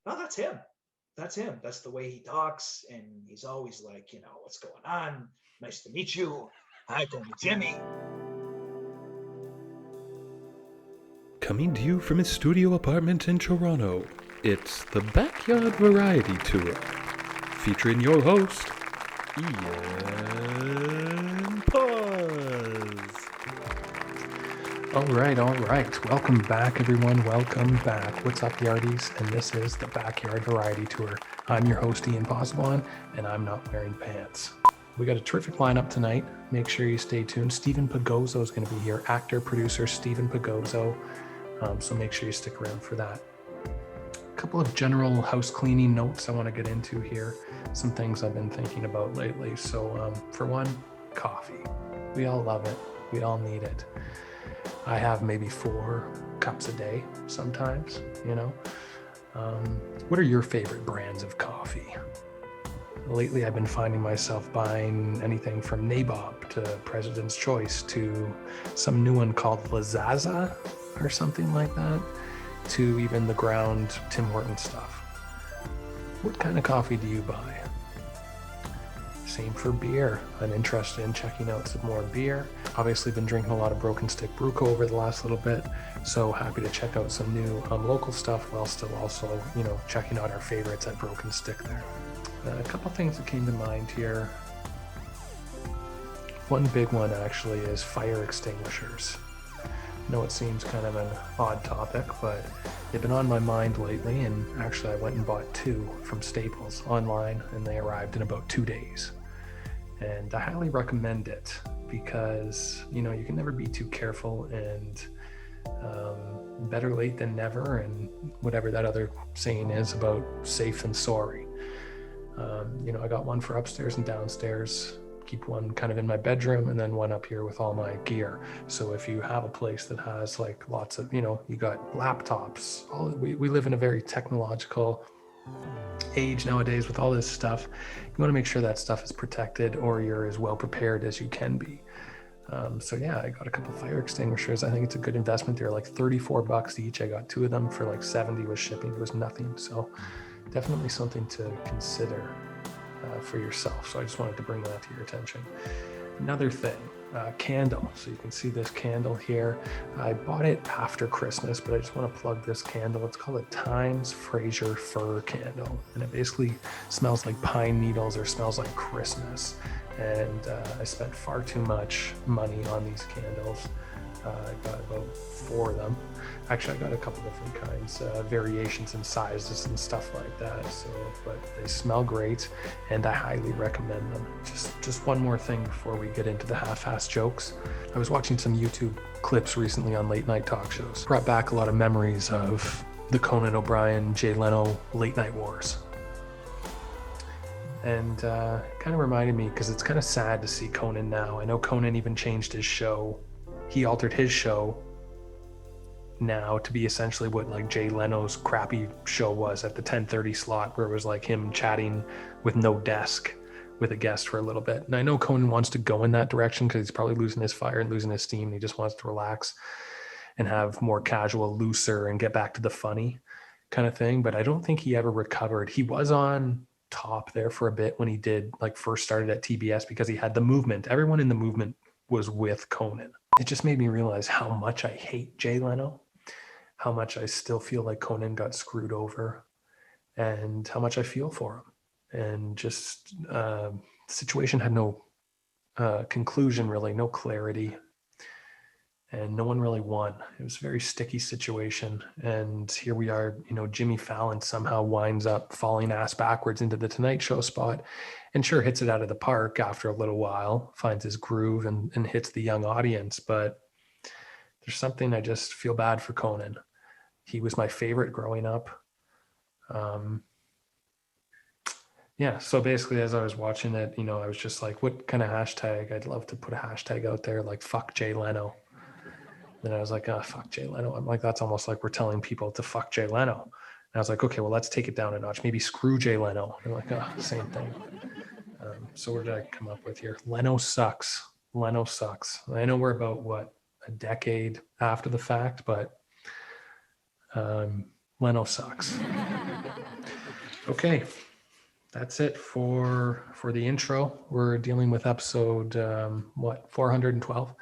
No, that's him. That's him. That's the way he talks. And he's always like, what's going on? Nice to meet you. Hi, call me Jimmy. Coming to you from his studio apartment in Toronto, it's the Backyard Variety Tour, featuring your host, Ian Pozz. All right. Welcome back, everyone. Welcome back. What's up, Yardies? And this is the Backyard Variety Tour. I'm your host, Ian Pozz, and I'm not wearing pants. We got a terrific lineup tonight. Make sure you stay tuned. Stephen Pigozzo is going to be here. Actor, producer, Stephen Pigozzo. So make sure you stick around for that. A couple of general house cleaning notes I want to get into here. Some things I've been thinking about lately. So for one, coffee. We all love it. We all need it. I have maybe 4 cups a day sometimes, What are your favorite brands of coffee? Lately, I've been finding myself buying anything from Nabob to President's Choice to some new one called Lazaza or something like that, to even the ground Tim Hortons stuff. What kind of coffee do you buy? Same for beer. I'm interested in checking out some more beer. Obviously been drinking a lot of Broken Stick Bruco over the last little bit, so happy to check out some new local stuff while still also, checking out our favorites at Broken Stick there. A couple things that came to mind here. One big one actually is fire extinguishers. I know it seems kind of an odd topic, but they've been on my mind lately, and actually I went and bought 2 from Staples online, and they arrived in about 2 days. And I highly recommend it because, you can never be too careful, and better late than never, and whatever that other saying is about safe than sorry. I got one for upstairs and downstairs, keep one kind of in my bedroom, and then one up here with all my gear. So if you have a place that has like lots of, you got laptops, we live in a very technological age nowadays with all this stuff. You want to make sure that stuff is protected, or you're as well prepared as you can be. So yeah, I got a couple fire extinguishers. I think it's a good investment. They're like $34 each. I got 2 of them for like $70 with shipping. It was nothing. So definitely something to consider for yourself. So I just wanted to bring that to your attention. Another thing, candle. So you can see this candle here. I bought it after Christmas, but I just want to plug this candle. It's called a Times Fraser Fir candle, and it basically smells like pine needles or smells like Christmas. And I spent far too much money on these candles. I got about 4 of them. Actually, I got a couple different kinds, variations in sizes and stuff like that. So, but they smell great, and I highly recommend them. Just one more thing before we get into the half-ass jokes. I was watching some YouTube clips recently on late night talk shows. Brought back a lot of memories of the Conan O'Brien, Jay Leno late night wars. And kind of reminded me, because it's kind of sad to see Conan now. I know Conan even changed his show. He altered his show now to be essentially what like Jay Leno's crappy show was at the 10:30 slot, where it was like him chatting with no desk with a guest for a little bit. And I know Conan wants to go in that direction because he's probably losing his fire and losing his steam. And he just wants to relax and have more casual, looser, and get back to the funny kind of thing. But I don't think he ever recovered. He was on top there for a bit when he did like first started at TBS because he had the movement. Everyone in the movement was with Conan. It just made me realize how much I hate Jay Leno, how much I still feel like Conan got screwed over, and how much I feel for him. And just the situation had no conclusion, really, no clarity, and no one really won. It was a very sticky situation. And here we are, Jimmy Fallon somehow winds up falling ass backwards into the Tonight Show spot, and sure, hits it out of the park after a little while, finds his groove and hits the young audience. But there's something, I just feel bad for Conan. He was my favorite growing up. So basically, as I was watching it, I was just like, what kind of hashtag? I'd love to put a hashtag out there like fuck Jay Leno. Then I was like, fuck Jay Leno. I'm like, that's almost like we're telling people to fuck Jay Leno. And I was like, okay, well, let's take it down a notch. Maybe screw Jay Leno. And I'm like, same thing. So what did I come up with here? Leno sucks. Leno sucks. I know we're about, a decade after the fact, but Leno sucks. Okay, that's it for the intro. We're dealing with episode 412.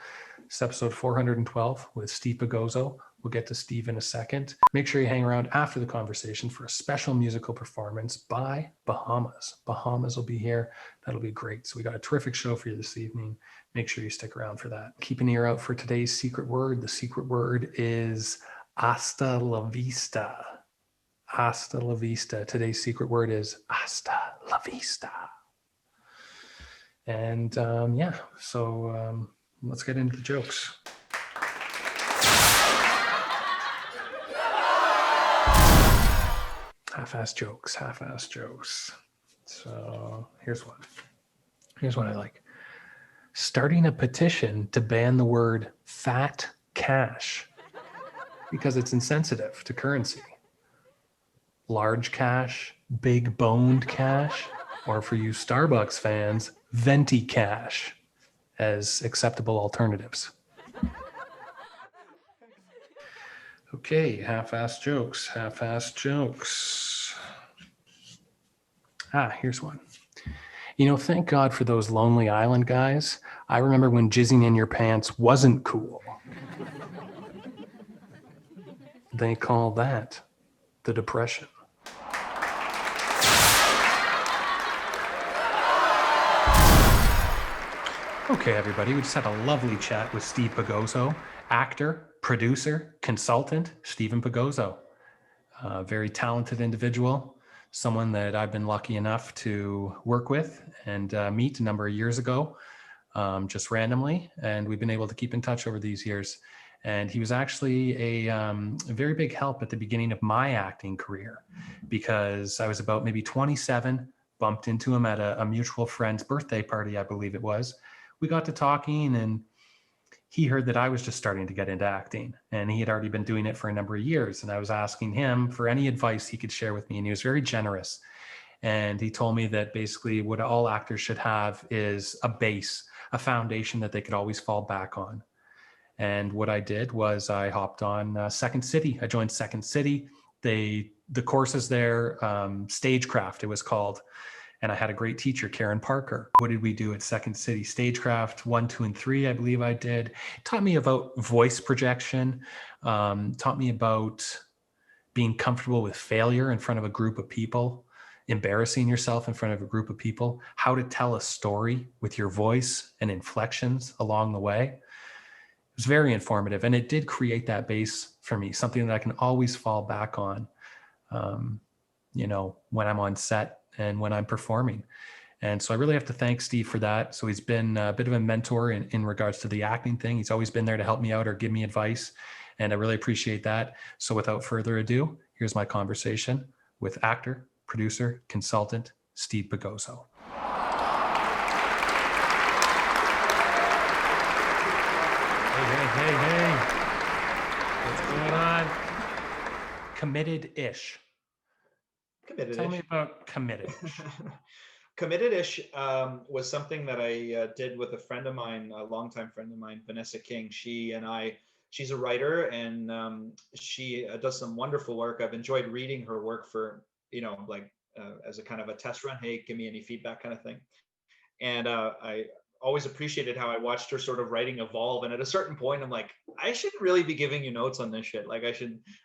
It's episode 412 with Steve Pigozzo. We'll get to Steve in a second. Make sure you hang around after the conversation for a special musical performance by Bahamas. Bahamas will be here. That'll be great. So we got a terrific show for you this evening. Make sure you stick around for that. Keep an ear out for today's secret word. The secret word is hasta la vista. Hasta la vista. Today's secret word is hasta la vista. And so let's get into the jokes. Half-ass jokes. So here's one I like. Starting a petition to ban the word fat cash because it's insensitive to currency. Large cash, big boned cash, or for you Starbucks fans, venti cash as acceptable alternatives. Okay, half-ass jokes. Here's one. Thank God for those Lonely Island guys. I remember when jizzing in your pants wasn't cool. They call that the Depression. Okay, everybody, we just had a lovely chat with Steve Pigozzo, actor, producer, consultant, Stephen Pigozzo. A very talented individual, someone that I've been lucky enough to work with and meet a number of years ago, just randomly. And we've been able to keep in touch over these years. And he was actually a very big help at the beginning of my acting career because I was about maybe 27, bumped into him at a mutual friend's birthday party, I believe it was. We got to talking and he heard that I was just starting to get into acting and he had already been doing it for a number of years. And I was asking him for any advice he could share with me. And he was very generous. And he told me that basically what all actors should have is a base, a foundation that they could always fall back on. And what I did was I hopped on Second City. I joined Second City. The courses there, Stagecraft, it was called. And I had a great teacher, Karen Parker. What did we do at Second City? Stagecraft 1, 2, and 3, I believe I did. Taught me about voice projection. Taught me about being comfortable with failure in front of a group of people, embarrassing yourself in front of a group of people, how to tell a story with your voice and inflections along the way. It was very informative. And it did create that base for me, something that I can always fall back on, when I'm on set and when I'm performing. And so I really have to thank Steve for that. So he's been a bit of a mentor in regards to the acting thing. He's always been there to help me out or give me advice. And I really appreciate that. So without further ado, here's my conversation with actor, producer, consultant, Steve Pigozzo. Hey. What's going on? Committed-ish. Tell me about Committed-ish. Committed-ish was something that I did with a friend of mine, a longtime friend of mine, Vanessa King. She's a writer and she does some wonderful work. I've enjoyed reading her work for, as a kind of a test run. Hey, give me any feedback kind of thing. And I always appreciated how I watched her sort of writing evolve. And at a certain point, I'm like, I shouldn't really be giving you notes on this shit. Like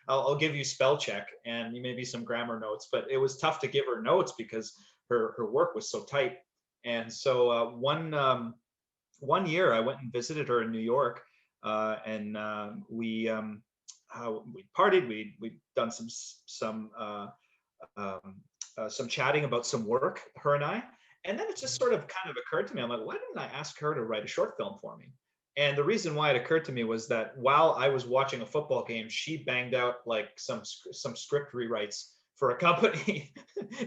I'll give you spell check and maybe some grammar notes, but it was tough to give her notes because her work was so tight. And so one year I went and visited her in New York and we partied, we'd done some chatting about some work, her and I. And then it just sort of kind of occurred to me, I'm like, why didn't I ask her to write a short film for me? And the reason why it occurred to me was that while I was watching a football game, she banged out like some script rewrites for a company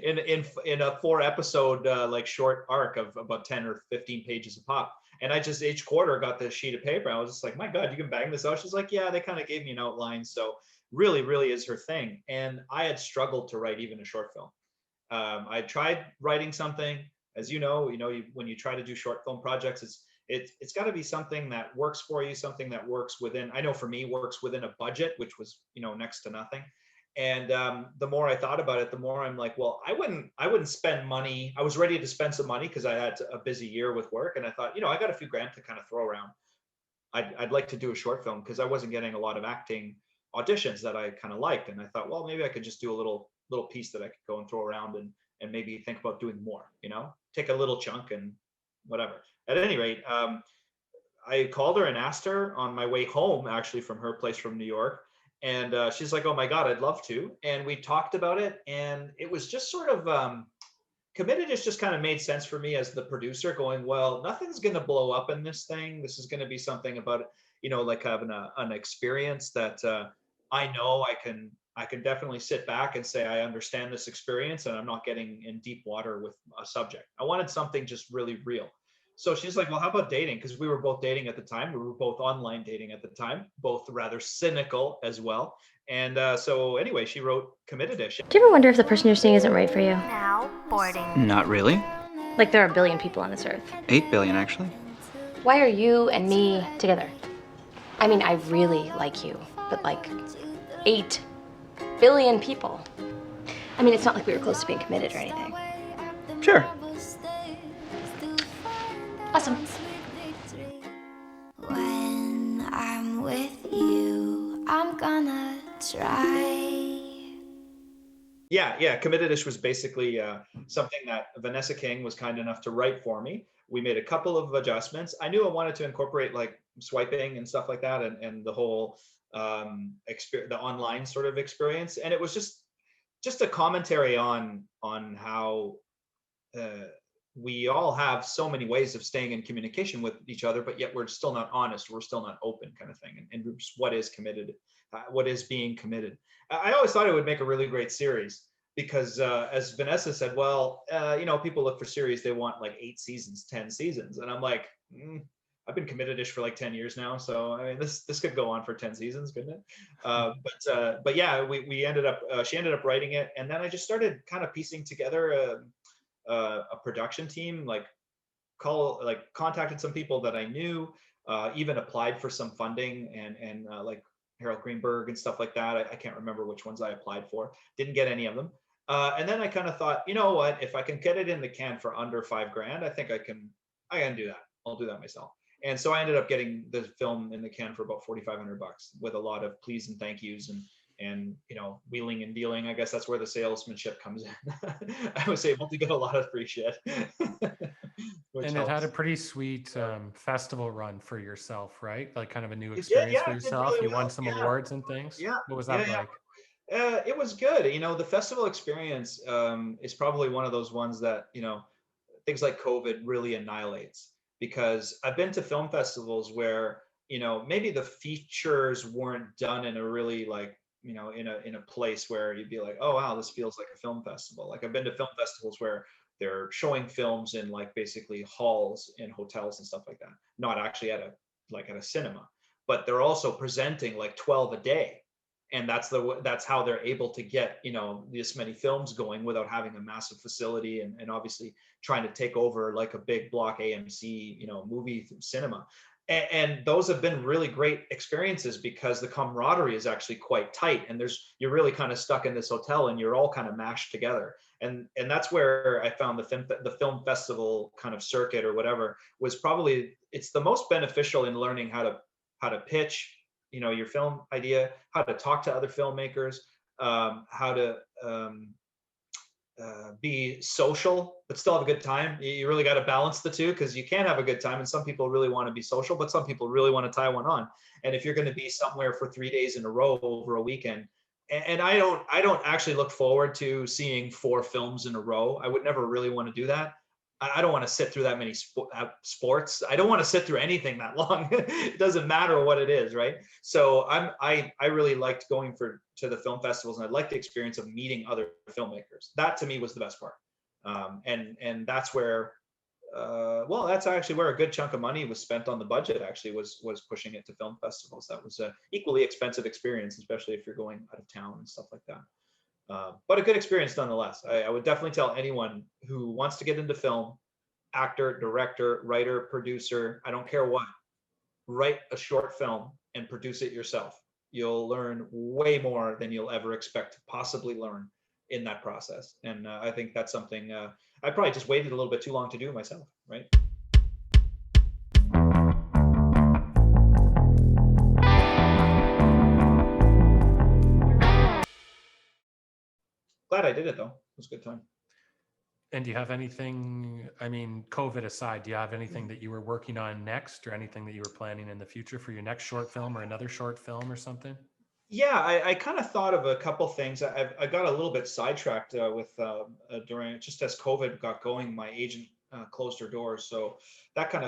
in a 4-episode like short arc of about 10 or 15 pages a pop. And I just each quarter got this sheet of paper. I was just like, my God, you can bang this out. She's like, yeah, they kind of gave me an outline. So really, really is her thing. And I had struggled to write even a short film. I tried writing something. As you know, when you try to do short film projects, it's got to be something that works for you, something that works within, I know for me, works within a budget, which was, next to nothing. And the more I thought about it, the more I'm like, well, I wouldn't spend money. I was ready to spend some money because I had a busy year with work, and I thought, I got a few grand to kind of throw around. I'd like to do a short film because I wasn't getting a lot of acting auditions that I kind of liked, and I thought, well, maybe I could just do a little piece that I could go and throw around and maybe think about doing more. Take a little chunk and whatever. At any rate, I called her and asked her on my way home, actually from her place from New York, and she's like, "Oh my God, I'd love to." And we talked about it, and it was just sort of committed. It just kind of made sense for me as the producer, going, well, nothing's going to blow up in this thing. This is going to be something about, like having an experience that I know I can definitely sit back and say I understand this experience, and I'm not getting in deep water with a subject. I wanted something just really real. So she's like, well, how about dating? Because we were both dating at the time. We were both online dating at the time, both rather cynical as well. And so anyway, she wrote Committed-ish. Do you ever wonder if the person you're seeing isn't right for you? Now boarding. Not really. Like there are a billion people on this earth. 8 billion, actually. Why are you and me together? I mean, I really like you, but like 8 billion people. I mean, it's not like we were close to being committed or anything. Sure. Awesome. When I'm with you, I'm gonna try. Yeah. Committed-ish was basically something that Vanessa King was kind enough to write for me. We made a couple of adjustments. I knew I wanted to incorporate like swiping and stuff like that, and the whole the online sort of experience. And it was just a commentary on how we all have so many ways of staying in communication with each other, but yet we're still not honest, we're still not open, kind of thing. And just what is committed, what is being committed. I always thought it would make a really great series because as Vanessa said, well, people look for series, they want like 8 seasons, 10 seasons. And I'm like, I've been committed-ish for like 10 years now. So I mean, this could go on for 10 seasons, couldn't it? But yeah, we ended up, she ended up writing it. And then I just started kind of piecing together a production team, contacted some people that I knew, even applied for some funding and like Harold Greenberg and stuff like that. I can't remember which ones I applied for. Didn't get any of them. And then I kind of thought, you know what, if I can get it in the can for under $5,000, I think I can do that. I'll do that myself. And so I ended up getting the film in the can for about $4,500 with a lot of please and thank yous and wheeling and dealing. I guess that's where the salesmanship comes in. I was able to get a lot of free shit. And it had a pretty sweet festival run for yourself, right? Like kind of a new experience for yourself. Really won some awards and things. Yeah. What was that like? It was good. The festival experience is probably one of those ones that, things like COVID really annihilates, because I've been to film festivals where, maybe the features weren't done in a really like, in a place where you'd be like, oh, wow, this feels like a film festival. Like I've been to film festivals where they're showing films in like basically halls in hotels and stuff like that, not actually at a cinema, but they're also presenting like 12 a day. And that's how they're able to get, this many films going without having a massive facility and obviously trying to take over like a big block AMC, movie cinema. And those have been really great experiences because the camaraderie is actually quite tight, and you're really kind of stuck in this hotel and you're all kind of mashed together. And that's where I found the film festival kind of circuit or whatever was probably, it's the most beneficial in learning how to pitch, your film idea, how to talk to other filmmakers, how to be social but still have a good time. You really got to balance the two, because you can't have a good time, and some people really want to be social, but some people really want to tie one on. And if you're going to be somewhere for 3 days in a row over a weekend, and I don't actually look forward to seeing 4 films in a row. I would never really want to do that. I don't want to sit through that many sports. I don't want to sit through anything that long. It doesn't matter what it is, right? So I really liked going to the film festivals, and I liked the experience of meeting other filmmakers. That to me was the best part. And that's where, that's actually where a good chunk of money was spent on the budget. Actually, was pushing it to film festivals. That was an equally expensive experience, especially if you're going out of town and stuff like that. But a good experience nonetheless. I would definitely tell anyone who wants to get into film, actor, director, writer, producer, I don't care what, write a short film and produce it yourself. you'll learn way more than you'll ever expect to possibly learn in that process. And I think that's something I probably just waited a little bit too long to do myself, right? Glad I did it though. It was a good time. And do you have anything, I mean, COVID aside, do you have anything that you were working on next, or anything that you were planning in the future for your next short film or another short film or something? Yeah, I kind of thought of a couple things. I got a little bit sidetracked during, just as COVID got going, my agent closed her doors, so that kind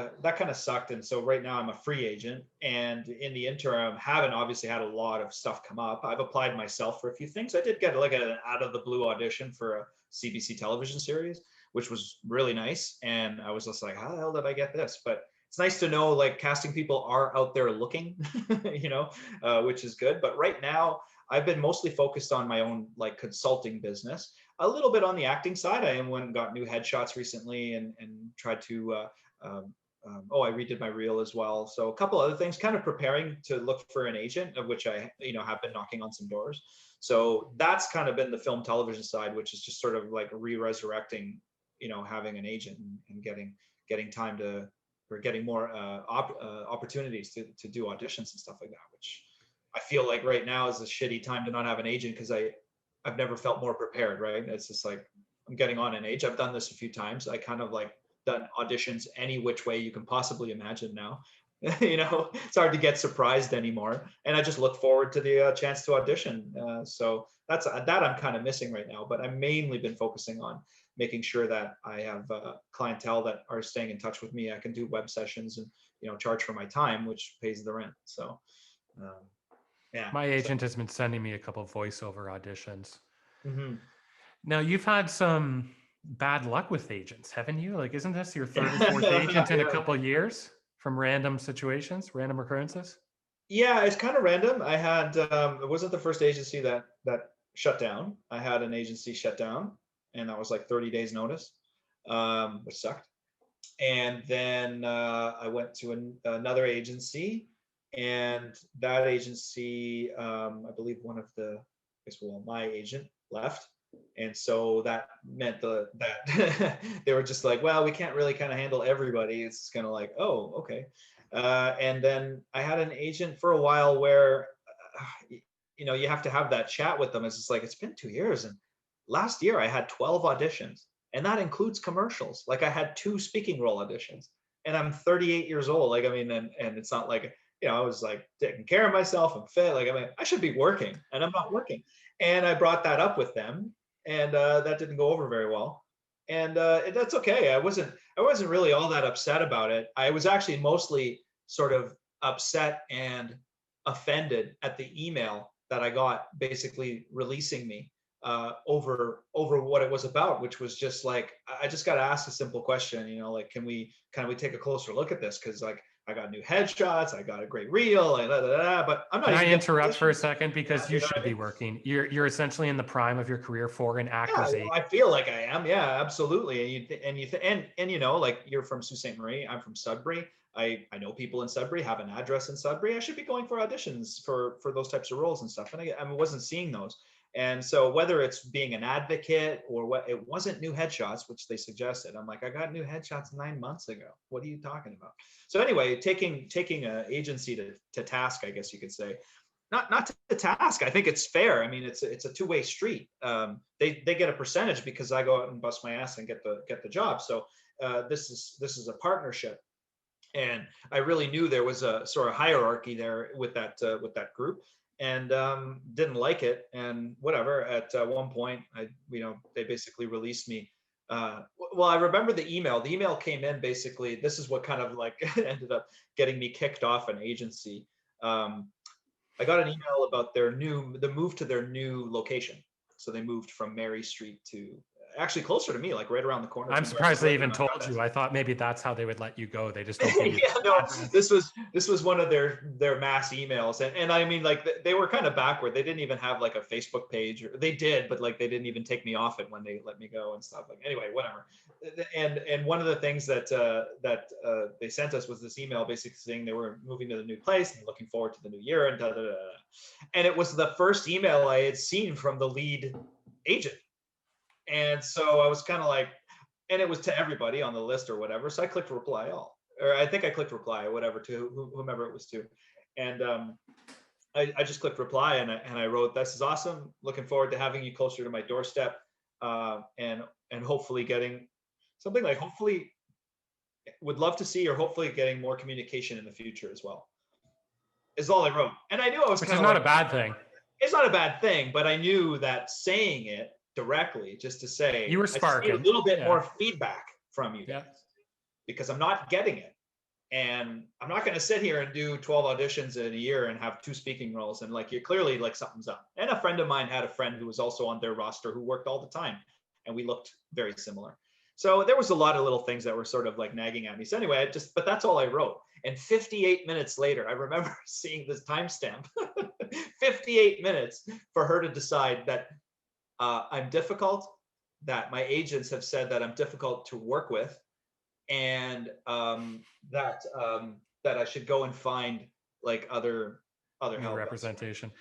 of sucked. And so right now I'm a free agent, and in the interim, haven't obviously had a lot of stuff come up. I've applied myself for a few things. I did get like an out of the blue audition for a CBC television series, which was really nice, and I was just like, how the hell did I get this? But it's nice to know like casting people are out there looking, which is good. But right now, I've been mostly focused on my own like consulting business, a little bit on the acting side. I went and got new headshots recently, and tried to. I redid my reel as well. So a couple other things, kind of preparing to look for an agent, of which I have been knocking on some doors. So that's kind of been the film television side, which is just sort of like re-resurrecting, having an agent and getting time to, or getting more opportunities to do auditions and stuff like that, which I feel like right now is a shitty time to not have an agent, because I've never felt more prepared, right? It's just like I'm getting on an age. I've done this a few times. I kind of like done auditions any which way you can possibly imagine now. It's hard to get surprised anymore, and I just look forward to the chance to audition. So that's that I'm kind of missing right now, but I've mainly been focusing on making sure that I have clientele that are staying in touch with me. I can do web sessions and charge for my time, which pays the rent. So yeah. My agent has been sending me a couple of voiceover auditions. Mm-hmm. Now, you've had some bad luck with agents, haven't you? Like, isn't this your third or fourth agent in a couple of years from random situations, random occurrences? Yeah, it's kind of random. I had it wasn't the first agency that shut down. I had an agency shut down, and that was like 30 days notice, which sucked. And then I went to another agency, and that agency, I believe my agent left. And so that meant that they were just like, well, we can't really kind of handle everybody. It's kind of like, oh, okay. And then I had an agent for a while where, you have to have that chat with them. It's just like, it's been 2 years, and last year I had 12 auditions, and that includes commercials. Like I had 2 speaking role auditions, and I'm 38 years old. Like, I mean, and it's not like, I was like taking care of myself. I'm fit. Like, I mean, I should be working, and I'm not working. And I brought that up with them, and that didn't go over very well. And that's okay. I wasn't really all that upset about it. I was actually mostly sort of upset and offended at the email that I got, basically releasing me over what it was about, which was just like, I just got asked a simple question, like, can we take a closer look at this? Because like, I got new headshots, I got a great reel, but I'm not. Can I interrupt for a second, because you should be working. You're essentially in the prime of your career for an actor's age. I feel like I am. Yeah, absolutely. And like, you're from Sault Ste. Marie, I'm from Sudbury. I know people in Sudbury, have an address in Sudbury. I should be going for auditions for those types of roles and stuff. And I wasn't seeing those. And so whether it's being an advocate or what, it wasn't new headshots, which they suggested. I'm like, I got new headshots 9 months ago. What are you talking about? So anyway, taking an agency to task, I guess you could say, not to task. I think it's fair. I mean, it's a two-way street. They get a percentage because I go out and bust my ass and get the job. So this is a partnership. And I really knew there was a sort of hierarchy there with that group, and didn't like it. And whatever, at one point, they basically released me. Well, I remember the email. The email came in, basically, this is what kind of like ended up getting me kicked off an agency. I got an email about the move to their new location. So they moved from Mary Street to actually closer to me, like right around the corner. I'm surprised they even told you. I thought maybe that's how they would let you go. They just don't give you yeah, no, this was one of their mass emails, and I mean, like they were kind of backward. They didn't even have like a Facebook page, or they did, but like they didn't even take me off it when they let me go and stuff. Like anyway, whatever. And one of the things that they sent us was this email basically saying they were moving to the new place and looking forward to the new year and da da da. And it was the first email I had seen from the lead agent. And so I was kind of like, and it was to everybody on the list or whatever. So I clicked reply all, or I think I clicked reply or whatever to whomever it was to. And I just clicked reply and I wrote, "This is awesome. Looking forward to having you closer to my doorstep, and hopefully getting something like hopefully would love to see, or hopefully getting more communication in the future as well." Is all I wrote. And I knew I was Which kind is of not a bad thing. It's not a bad thing, but I knew that saying it directly, just to say, You were I just need sparking. a little bit more feedback from you guys, Yeah. because I'm not getting it. And I'm not going to sit here and do 12 auditions in a year and have 2 speaking roles. And like, you're clearly like something's up. And a friend of mine had a friend who was also on their roster who worked all the time, and we looked very similar. So there was a lot of little things that were sort of like nagging at me. So anyway, but that's all I wrote. And 58 minutes later, I remember seeing this timestamp, 58 minutes for her to decide that I'm difficult, that my agents have said that I'm difficult to work with, and that I should go and find like other help. Representation.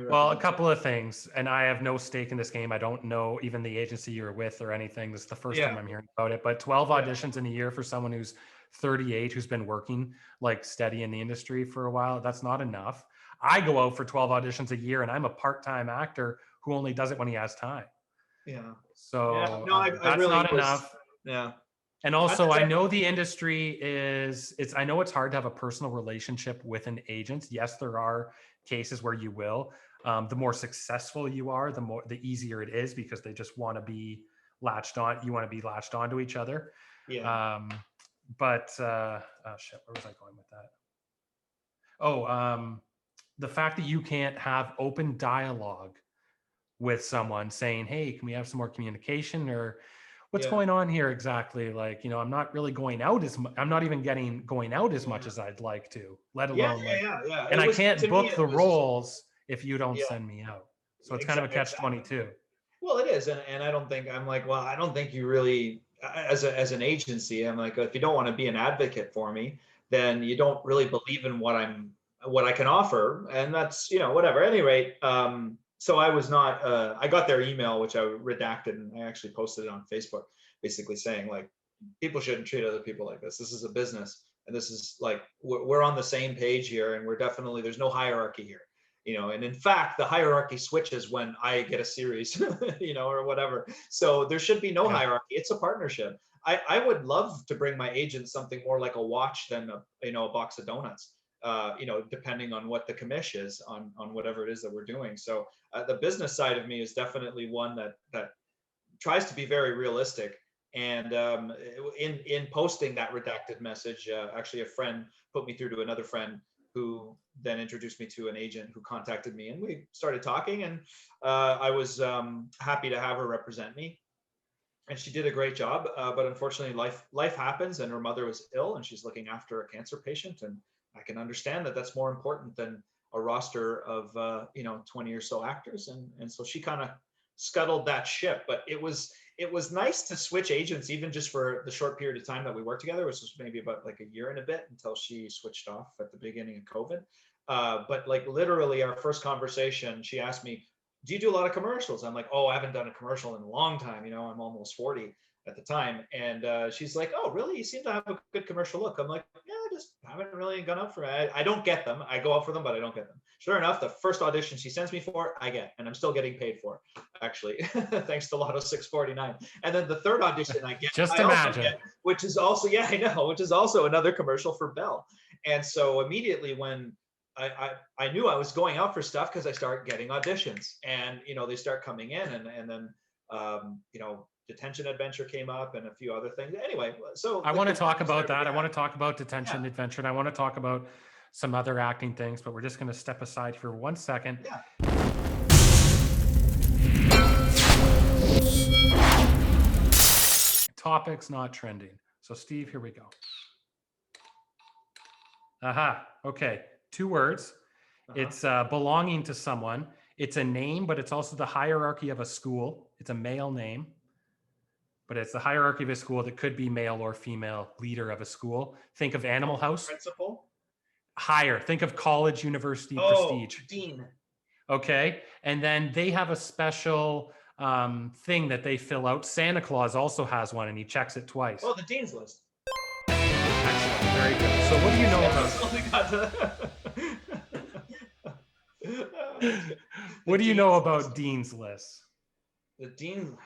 Well, a couple of things, and I have no stake in this game. I don't know even the agency you're with or anything. This is the first time I'm hearing about it. But 12 auditions in a year for someone who's 38, who's been working like steady in the industry for a while, that's not enough. I go out for 12 auditions a year, and I'm a part-time actor who only does it when he has time. Yeah. So No, I that's really not enough. Yeah. And also, I know the industry I know it's hard to have a personal relationship with an agent. Yes, there are cases where you will. The more successful you are, the easier it is, because they just want to be latched on. You want to be latched onto each other. Yeah. But oh shit, where was I going with that? Oh, the fact that you can't have open dialogue with someone saying, "Hey, can we have some more communication?" or "What's going on here exactly?" Like, I'm not really going out I'm not even going out as much as I'd like to, let alone yeah. And I can't book the roles if you don't send me out. So it's kind of a catch-22. Well, it is. And I don't think, I'm like, well, I don't think you really, as an agency, I'm like, if you don't want to be an advocate for me, then you don't really believe in what I can offer. And that's, whatever. At any rate, so I was not, I got their email, which I redacted, and I actually posted it on Facebook, basically saying like, people shouldn't treat other people like this. This is a business. And this is like, we're on the same page here, and there's no hierarchy here, and in fact, the hierarchy switches when I get a series, or whatever. So there should be no hierarchy. It's a partnership. I would love to bring my agent something more like a watch than a box of donuts. Depending on what the commish is on whatever it is that we're doing. So the business side of me is definitely one that tries to be very realistic. And in posting that redacted message, actually a friend put me through to another friend who then introduced me to an agent who contacted me, and we started talking, and I was happy to have her represent me. And she did a great job, but unfortunately life happens, and her mother was ill, and she's looking after a cancer patient, and I can understand that that's more important than a roster of 20 or so actors, and so she kind of scuttled that ship. But it was nice to switch agents, even just for the short period of time that we worked together, which was maybe about like a year and a bit, until she switched off at the beginning of COVID. But like literally our first conversation, she asked me, "Do you do a lot of commercials?" I'm like, "Oh, I haven't done a commercial in a long time. I'm almost 40 at the time." And she's like, "Oh, really? You seem to have a good commercial look." I'm like, "Yeah, I just haven't really gone up for it. I don't get them. I go out for them, but I don't get them." Sure enough, the first audition she sends me for, I get, and I'm still getting paid for, actually, thanks to Lotto 649. And then the third audition I get, just imagine, which is also, which is also another commercial for Bell. And so immediately when I knew I was going out for stuff, because I start getting auditions, and they start coming in, and then Detention Adventure came up, and a few other things. Anyway, so I want to talk about that. I want to talk about Detention Adventure, and I want to talk about some other acting things, but we're just going to step aside for 1 second. topics not trending. So Steve, here we go. Aha. Okay. 2 words. It's belonging to someone. It's a name, but it's also the hierarchy of a school. It's a male name, but it's the hierarchy of a school that could be male or female leader of a school. Think of Animal House. Principal. Higher. Think of college, university, Oh, prestige. dean. Okay. And then they have a special thing that they fill out. Santa Claus also has one, and he checks it twice. Oh, the dean's list. Excellent. Very good. So what do you know about what do you know about Dean's List? The dean,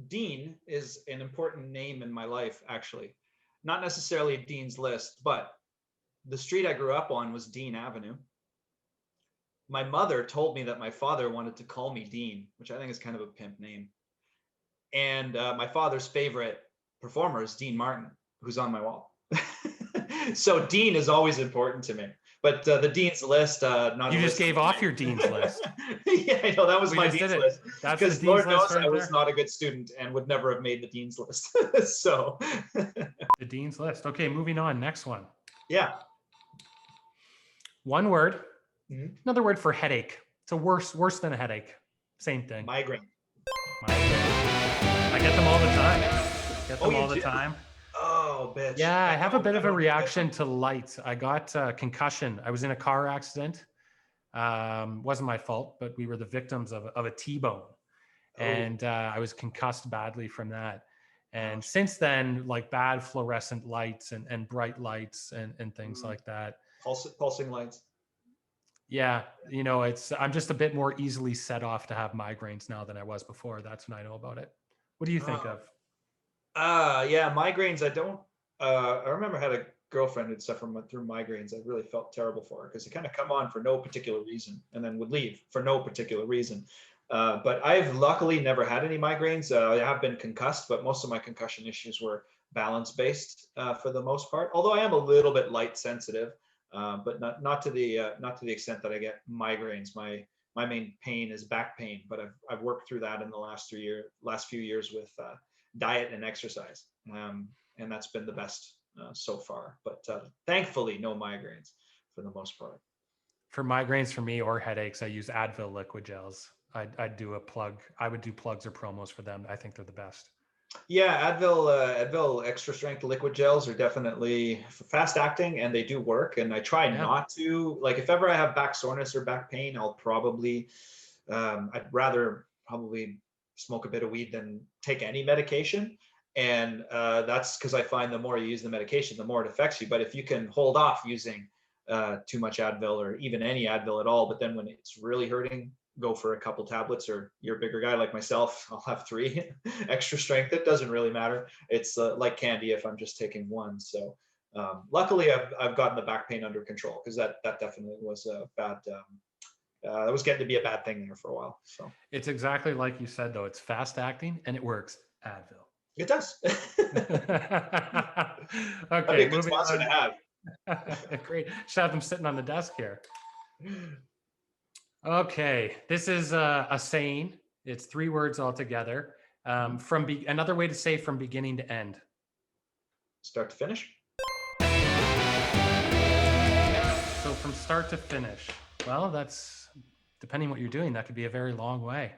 Dean is an important name in my life, actually. Not necessarily Dean's List, but the street I grew up on was Dean Avenue. My mother told me that my father wanted to call me Dean, which I think is kind of a pimp name. And my father's favorite performer is Dean Martin, who's on my wall. So Dean is always important to me. But the Dean's List, not you just gave off your Dean's List. Yeah, I know, that was my Dean's List. That's because Lord knows I was not a good student and would never have made the Dean's List. So the Dean's List. Okay, moving on. Next one. Yeah. 1 word. Another word for headache. It's a worse than a headache. Same thing. Migraine. I get them all the time. Oh, bitch. Yeah, I have a bit of a reaction to light. I got a concussion. I was in a car accident. Wasn't my fault, but we were the victims of a T-bone. And I was concussed badly from that. And since then, like bad fluorescent lights and bright lights and things like that. Pulsing lights. Yeah, I'm just a bit more easily set off to have migraines now than I was before. That's what I know about it. What do you think of? Yeah, migraines. I remember I had a girlfriend who'd suffered through migraines. I really felt terrible for her because they kind of come on for no particular reason and then would leave for no particular reason. But I've luckily never had any migraines. I have been concussed, but most of my concussion issues were balance based for the most part. Although I am a little bit light sensitive. But not to the extent that I get migraines. My main pain is back pain, but I've worked through that in the last few years with diet and exercise, and that's been the best so far. But thankfully, no migraines for the most part. For migraines, for me, or headaches, I use Advil liquid gels. I'd do a plug. I would do plugs or promos for them. I think they're the best. Yeah, Advil extra strength liquid gels are definitely fast acting and they do work. And I try not to, like, if ever I have back soreness or back pain, I'll probably, I'd rather probably smoke a bit of weed than take any medication. And that's because I find the more you use the medication, the more it affects you. But if you can hold off using too much Advil or even any Advil at all, but then when it's really hurting, go for a couple tablets, or you're a bigger guy like myself, I'll have 3 extra strength. It doesn't really matter. It's like candy if I'm just taking 1. So luckily I've gotten the back pain under control, because that definitely was a bad, it was getting to be a bad thing there for a while. So it's exactly like you said, though. It's fast acting and it works. Advil. It does. Okay, be a good sponsor to have. Great. Should have them sitting on the desk here. Okay, this is a saying. It's 3 words altogether. Another way to say from beginning to end. Start to finish. So from start to finish. Well, that's depending what you're doing. That could be a very long way.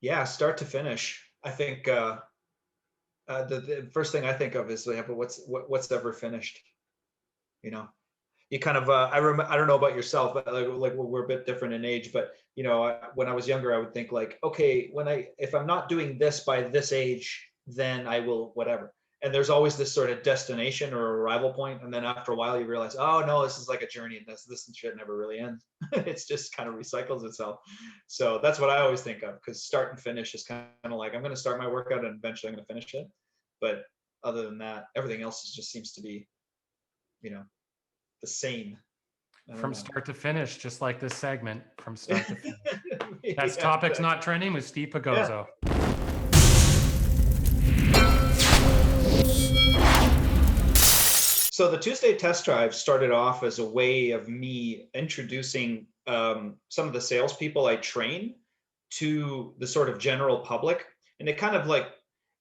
Yeah, start to finish. I think the first thing I think of is, yeah, but what's ever finished? You kind of I don't know about yourself, but like we're a bit different in age, but when I was younger, I would think like, okay, if I'm not doing this by this age, then I will whatever. And there's always this sort of destination or arrival point, and then after a while you realize, oh no, this is like a journey, and this shit never really ends. It's just kind of recycles itself. So that's what I always think of, because start and finish is kind of like, I'm going to start my workout and eventually I'm going to finish it. But other than that, everything else just seems to be, the same. From start to finish, just like this segment, from start to finish. That's Topics exactly. Not Trending with Steve Pigozzo. Yeah. So the Tuesday test drive started off as a way of me introducing some of the salespeople I train to the sort of general public. And it kind of like,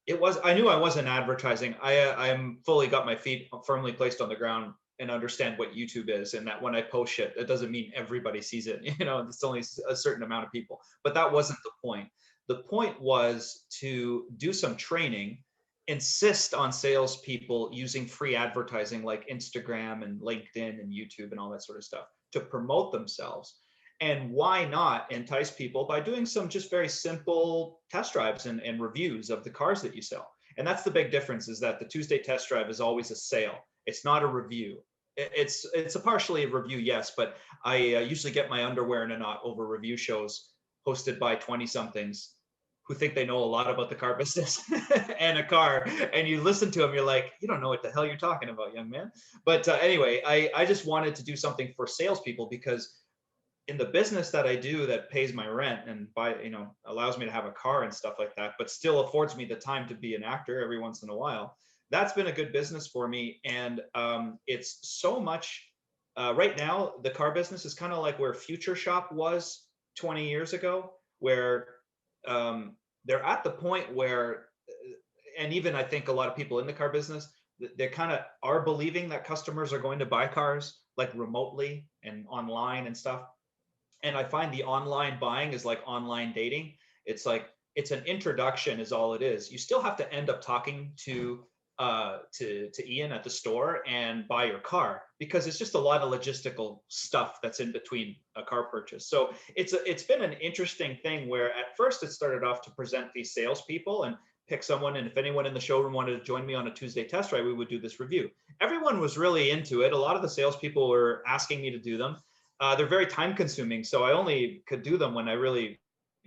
I knew I wasn't advertising. I'm fully got my feet firmly placed on the ground and understand what YouTube is, and that when I post shit, it doesn't mean everybody sees it. It's only a certain amount of people. But that wasn't the point. The point was to do some training, insist on salespeople using free advertising like Instagram and LinkedIn and YouTube and all that sort of stuff to promote themselves. And why not entice people by doing some just very simple test drives and reviews of the cars that you sell? And that's the big difference, is that the Tuesday test drive is always a sale. It's not a review. It's a partially a review, yes, but I usually get my underwear in a knot over review shows hosted by 20-somethings who think they know a lot about the car business and a car. And you listen to them, you're like, you don't know what the hell you're talking about, young man. But anyway, I just wanted to do something for salespeople, because in the business that I do that pays my rent and allows me to have a car and stuff like that, but still affords me the time to be an actor every once in a while, that's been a good business for me. And it's so much right now, the car business is kind of like where Future Shop was 20 years ago, where they're at the point where, and even I think a lot of people in the car business, they kind of are believing that customers are going to buy cars like remotely and online and stuff. And I find the online buying is like online dating. It's like, it's an introduction is all it is. You still have to end up talking to Ian at the store and buy your car, because it's just a lot of logistical stuff that's in between a car purchase. So it's been an interesting thing where at first it started off to present these salespeople and pick someone. And if anyone in the showroom wanted to join me on a Tuesday test drive, we would do this review. Everyone was really into it. A lot of the salespeople were asking me to do them. They're very time consuming. So I only could do them when I really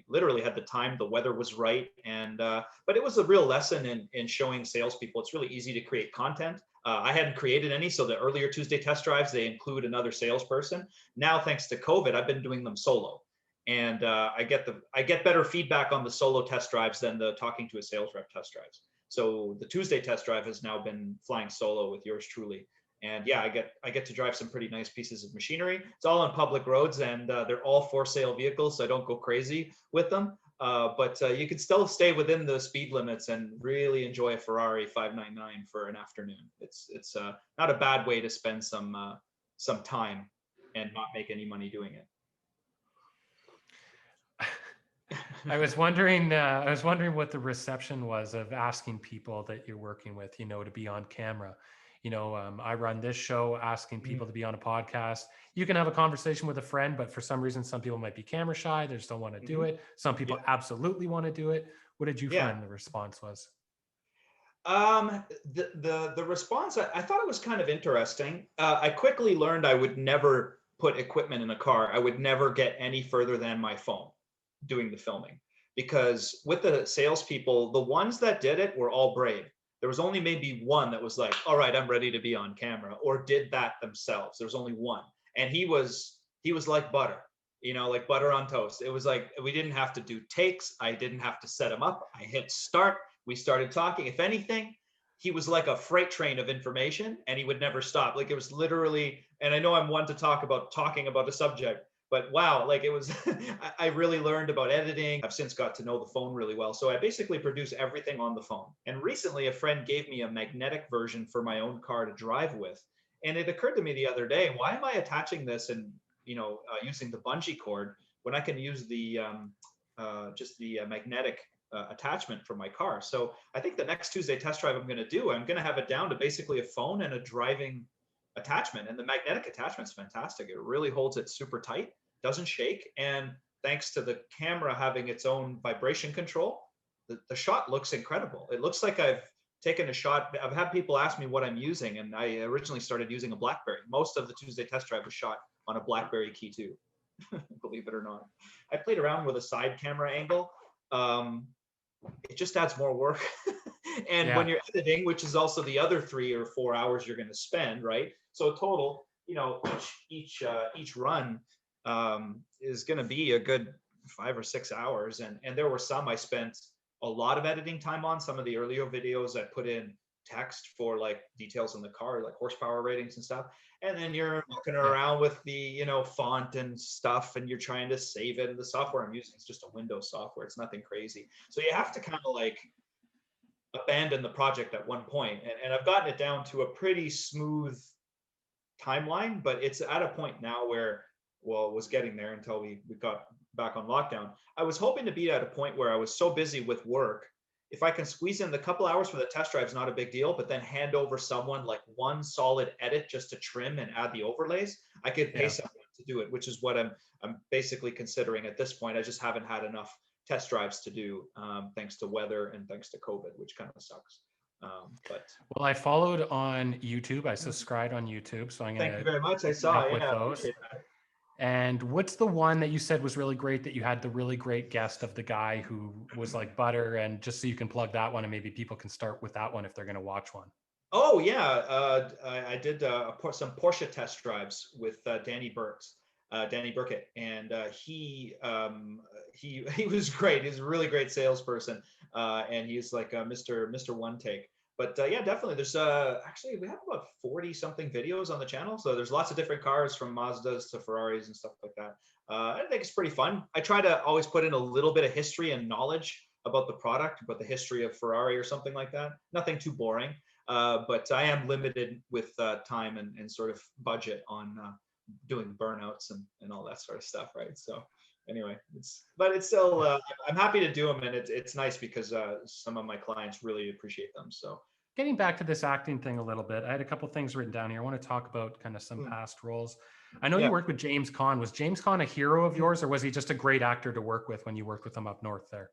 literally had the time, the weather was right. And, but it was a real lesson in showing salespeople it's really easy to create content. I hadn't created any. So the earlier Tuesday test drives, they include another salesperson. Now, thanks to COVID, I've been doing them solo. And I get better feedback on the solo test drives than the talking to a sales rep test drives. So the Tuesday test drive has now been flying solo with yours truly. And yeah, I get to drive some pretty nice pieces of machinery. It's all on public roads, and they're all for sale vehicles, so I don't go crazy with them. But you can still stay within the speed limits and really enjoy a Ferrari 599 for an afternoon. It's not a bad way to spend some time and not make any money doing it. I was wondering what the reception was of asking people that you're working with, to be on camera. I run this show asking people to be on a podcast. You can have a conversation with a friend, but for some reason, some people might be camera shy. They just don't want to do it. Some people absolutely want to do it. What did you find the response was? The response, I thought it was kind of interesting. I quickly learned I would never put equipment in a car. I would never get any further than my phone doing the filming, because with the salespeople, the ones that did it were all brave. There was only maybe one that was like, all right, I'm ready to be on camera, or did that themselves. There was only one. And he was like butter, like butter on toast. It was like, we didn't have to do takes. I didn't have to set him up. I hit start. We started talking. If anything, he was like a freight train of information, and he would never stop. Like, it was literally, and I know I'm one to talking about a subject, but wow, like it was, I really learned about editing. I've since got to know the phone really well. So I basically produce everything on the phone. And recently a friend gave me a magnetic version for my own car to drive with. And it occurred to me the other day, why am I attaching this and, using the bungee cord when I can use the, just the magnetic attachment for my car? So I think the next Tuesday test drive I'm going to have it down to basically a phone and a driving attachment. And the magnetic attachment is fantastic. It really holds it super tight, doesn't shake. And thanks to the camera having its own vibration control, the shot looks incredible. It looks like I've taken a shot. I've had people ask me what I'm using, and I originally started using a BlackBerry. Most of the Tuesday test drive was shot on a BlackBerry Key 2, believe it or not. I played around with a side camera angle. It just adds more work. And when you're editing, which is also the other 3 or 4 hours you're going to spend, right? So total, each run is going to be a good 5 or 6 hours. And there were some I spent a lot of editing time on. Some of the earlier videos I put in text for like details in the car, like horsepower ratings and stuff. And then you're looking around with the, font and stuff, and you're trying to save it. And the software I'm using is just a Windows software. It's nothing crazy. So you have to kind of like abandon the project at one point, and I've gotten it down to a pretty smooth timeline, but it's at a point now where, well, it was getting there until we got back on lockdown. I was hoping to be at a point where I was so busy with work, if I can squeeze in the couple hours for the test drive is not a big deal, but then hand over someone like one solid edit just to trim and add the overlays, I could pay someone to do it, which is what I'm basically considering at this point. I just haven't had enough test drives to do, thanks to weather and thanks to COVID, which kind of sucks. But well, I followed on YouTube. I subscribed on YouTube, so I'm gonna thank you very much. I saw, with those. And what's the one that you said was really great, that you had the really great guest of the guy who was like butter, and just so you can plug that one and maybe people can start with that one if they're going to watch one. Oh yeah, I did some Porsche test drives with Danny Burkett, and he was great. He's a really great salesperson, and he's like Mr. One Take. But yeah, definitely. There's actually we have about 40 something videos on the channel. So there's lots of different cars, from Mazdas to Ferraris and stuff like that. I think it's pretty fun. I try to always put in a little bit of history and knowledge about the product, about the history of Ferrari or something like that. Nothing too boring, but I am limited with time and sort of budget on doing burnouts and all that sort of stuff, right? So anyway, it's still I'm happy to do them, and it's nice because some of my clients really appreciate them. So getting back to this acting thing a little bit, I had a couple things written down here. I want to talk about kind of some past roles. I know you worked with James Caan. Was James Caan a hero of yours, or was he just a great actor to work with when you worked with him up north there?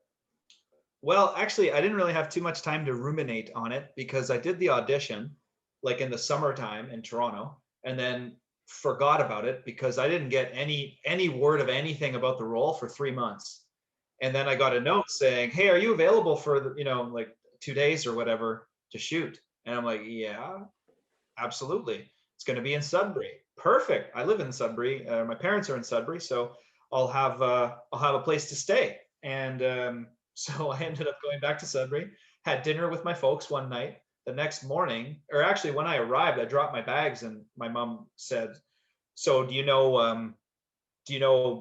Well, actually, I didn't really have too much time to ruminate on it because I did the audition like in the summertime in Toronto, and then forgot about it because I didn't get any word of anything about the role for 3 months. And then I got a note saying, "Hey, are you available for like 2 days or whatever to shoot?" And I'm like, "Yeah, absolutely. It's going to be in Sudbury. Perfect. I live in Sudbury. My parents are in Sudbury, so I'll have a place to stay." And so I ended up going back to Sudbury, had dinner with my folks one night. The next morning, or actually when I arrived, I dropped my bags, and my mom said, "So do you know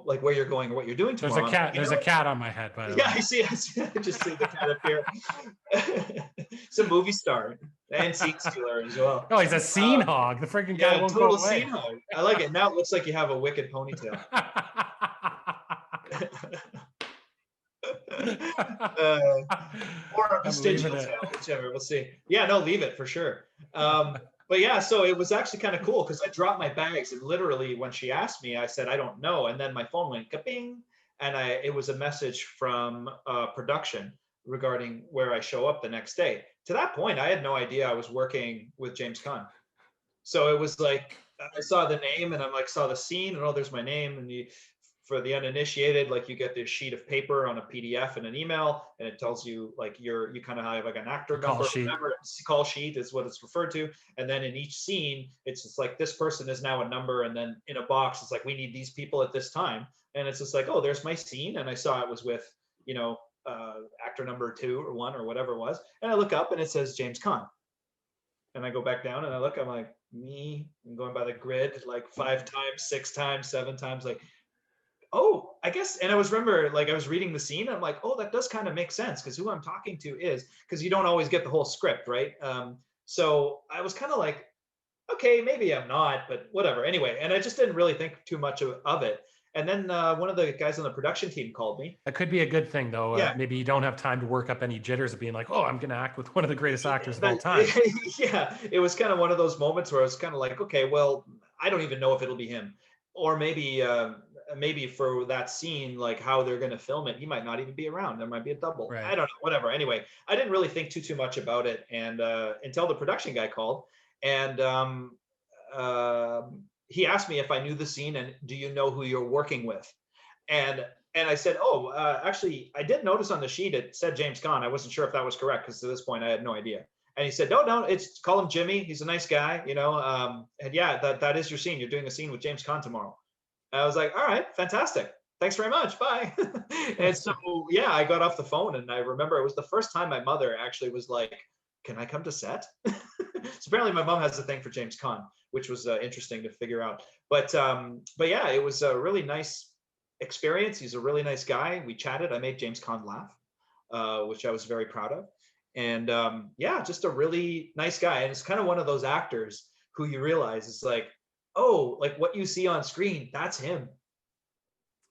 like where you're going or what you're doing tomorrow?" There's a cat. There's a cat on my head, by the way. I see. I just see the cat up here. It's a movie star and scene stealer as well. Oh, he's a scene hog. The freaking guy won't total go away. scene hog. I like it. Now it looks like you have a wicked ponytail. Or a vestigial tail, whichever. We'll see. Yeah, no, leave it for sure. But yeah, so it was actually kind of cool because I dropped my bags, and literally when she asked me, I said, "I don't know." And then my phone went ka-bing, and it was a message from production regarding where I show up the next day. To that point, I had no idea I was working with James Caan. So it was like, I saw the name, and I'm like, saw the scene, and oh, there's my name. And for the uninitiated, like, you get this sheet of paper on a PDF and an email, and it tells you like you kind of have like an actor number, whatever. Call sheet is what it's referred to. And then in each scene, it's just like, this person is now a number, and then in a box, it's like, we need these people at this time. And it's just like, oh, there's my scene, and I saw it was with actor number 2 or 1 or whatever it was. And I look up, and it says James Caan. And I go back down, and I look, I'm like, me, I'm going by the grid like 5 times, 6 times, 7 times, like, oh, I guess. And I was reading the scene, and I'm like, oh, that does kind of make sense, because who I'm talking to is, because you don't always get the whole script, right? So I was kind of like, okay, maybe I'm not, but whatever. Anyway, and I just didn't really think too much of it. And then one of the guys on the production team called me. That could be a good thing, though. Yeah. Maybe you don't have time to work up any jitters of being like, oh, I'm going to act with one of the greatest actors of all time. Yeah, it was kind of one of those moments where I was kind of like, okay, well, I don't even know if it'll be him. Or maybe for that scene, like how they're going to film it, he might not even be around. There might be a double. Right. I don't know, whatever. Anyway, I didn't really think too much about it, and until the production guy called, and he asked me if I knew the scene and do you know who you're working with, and I said, oh, actually, I did notice on the sheet it said James Caan. I wasn't sure if that was correct, because to this point I had no idea. And he said, no, it's, call him Jimmy. He's a nice guy, and yeah, that is your scene. You're doing a scene with James Caan tomorrow. And I was like, all right, fantastic. Thanks very much. Bye. And so, yeah, I got off the phone, and I remember it was the first time my mother actually was like, can I come to set? So apparently my mom has a thing for James Caan, which was interesting to figure out. But yeah, it was a really nice experience. He's a really nice guy. We chatted. I made James Caan laugh, which I was very proud of. And yeah, just a really nice guy. And it's kind of one of those actors who you realize is like, oh, like what you see on screen, that's him.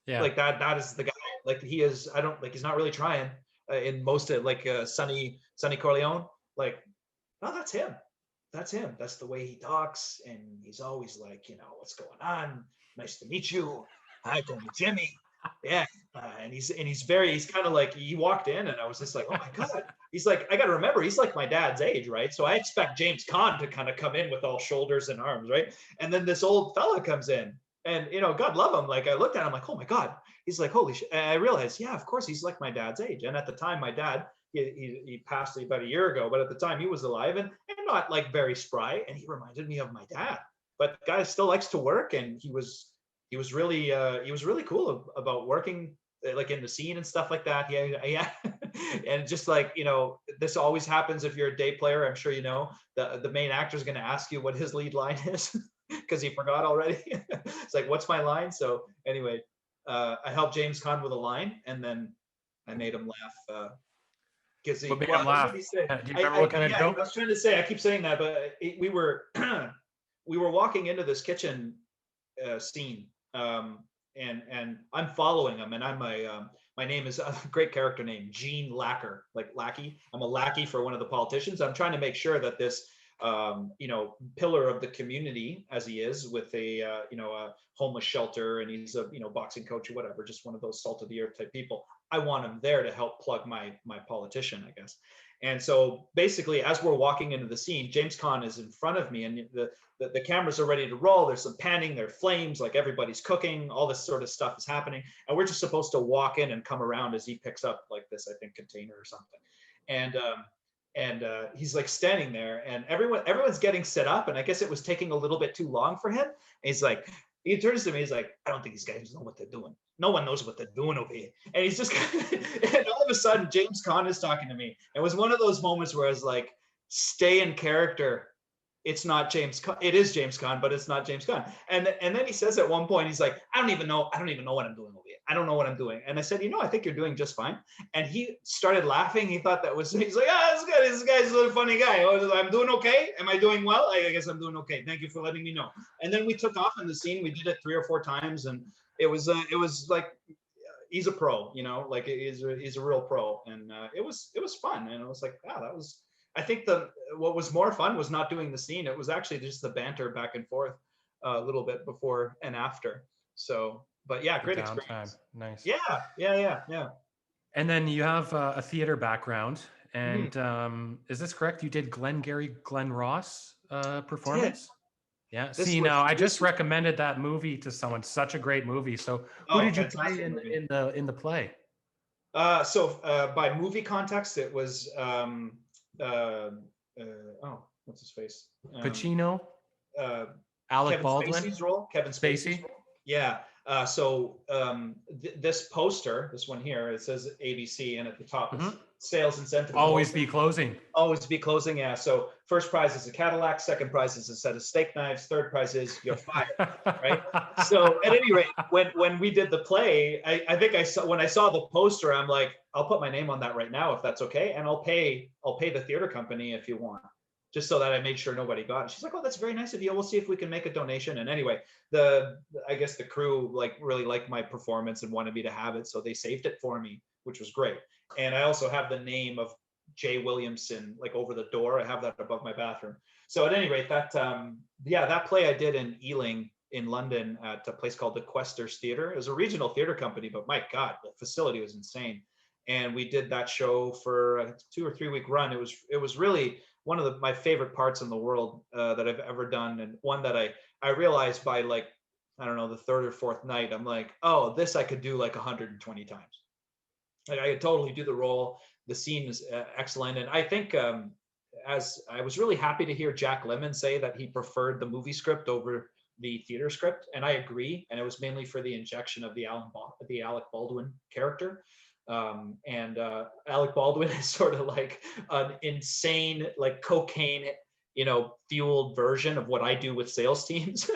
Yeah. Like that is the guy. Like he is, I don't like, he's not really trying in most of like Sonny Corleone. Like, no, that's him. That's him. That's the way he talks. And he's always like, what's going on? Nice to meet you. Hi, call me Jimmy. Yeah. And he's kind of like, he walked in and I was just like, oh my God. He's like, I got to remember, he's like my dad's age, right? So I expect James Caan to kind of come in with all shoulders and arms, right? And then this old fella comes in and, God love him. Like I looked at him like, oh my God. He's like, holy shit. And I realized, yeah, of course he's like my dad's age. And at the time, my dad, he passed about a year ago, but at the time he was alive and not like very spry. And he reminded me of my dad, but the guy still likes to work. And he was really cool about working like in the scene and stuff like that. Yeah. And just like, this always happens if you're a day player. I'm sure the main actor is going to ask you what his lead line is because he forgot already. It's like, what's my line? So anyway, I helped James Caan with a line, and then I made him laugh. What made him laugh? Do you remember what kind of joke? I was trying to say, I keep saying that, but we were walking into this kitchen scene, and I'm following him, and I'm my name is a great character name, Gene Lacker, like lackey. I'm a lackey for one of the politicians. I'm trying to make sure that this pillar of the community, as he is, with a homeless shelter, and he's a boxing coach or whatever, just one of those salt of the earth type people. I want him there to help plug my politician, I guess. And so basically, as we're walking into the scene, James Caan is in front of me, and the cameras are ready to roll. There's some panning, there are flames, like everybody's cooking, all this sort of stuff is happening, and we're just supposed to walk in and come around as he picks up like this, I think, container or something, and he's like standing there, and everyone's getting set up, and I guess it was taking a little bit too long for him. And he's like, he turns to me, he's like, I don't think these guys know what they're doing. No one knows what they're doing over here. And he's just, and all of a sudden, James Caan is talking to me. It was one of those moments where I was like, stay in character. It's not James Caan. It is James Caan, but it's not James Caan. And then he says at one point, he's like, I don't even know what I'm doing over here. I don't know what I'm doing. And I said, I think you're doing just fine. And he started laughing. He thought he's like, this guy's a funny guy. I'm doing okay. Am I doing well? I guess I'm doing okay. Thank you for letting me know. And then we took off in the scene. We did it 3 or 4 times. And it was like, he's a pro, like he's a real pro. And it was fun. And I was like, wow, that was, I think what was more fun was not doing the scene. It was actually just the banter back and forth a little bit before and after. So, but yeah, great experience. Nice. Yeah. And then you have a theater background, and is this correct? You did Glenn Ross performance? Yeah. I just recommended that movie to someone. Such a great movie. So who did you play in the play? So by movie context, it was what's his face? Pacino. Alec Baldwin. Spacey's role. Kevin Spacey. Yeah. So this poster, this one here, it says ABC, and at the top it's sales incentive. Always be closing. Always be closing. Yeah. So first prize is a Cadillac. Second prize is a set of steak knives. Third prize is you're fired. Right. So at any rate, when we did the play, I think when I saw the poster, I'm like, I'll put my name on that right now if that's okay, and I'll pay the theater company if you want. Just so that I made sure nobody got it. She's like, oh, that's very nice of you. We'll see if we can make a donation. And anyway, I guess the crew really liked my performance and wanted me to have it. So they saved it for me, which was great. And I also have the name of Jay Williamson, over the door. I have that above my bathroom. So at any rate, that play I did in Ealing in London at a place called the Questers Theatre. It was a regional theater company, but my God, the facility was insane. And we did that show for a 2 or 3 week run. It was really one of my favorite parts in the world that I've ever done, and one that I realized by I don't know, the 3rd or 4th night, I'm like, oh, this I could do 120 times. I could totally do the role. The scene is excellent, and I think as I was really happy to hear Jack Lemmon say that he preferred the movie script over the theater script, and I agree. And it was mainly for the injection of the Alec Baldwin character. And Alec Baldwin is sort of like an insane, cocaine, fueled version of what I do with sales teams,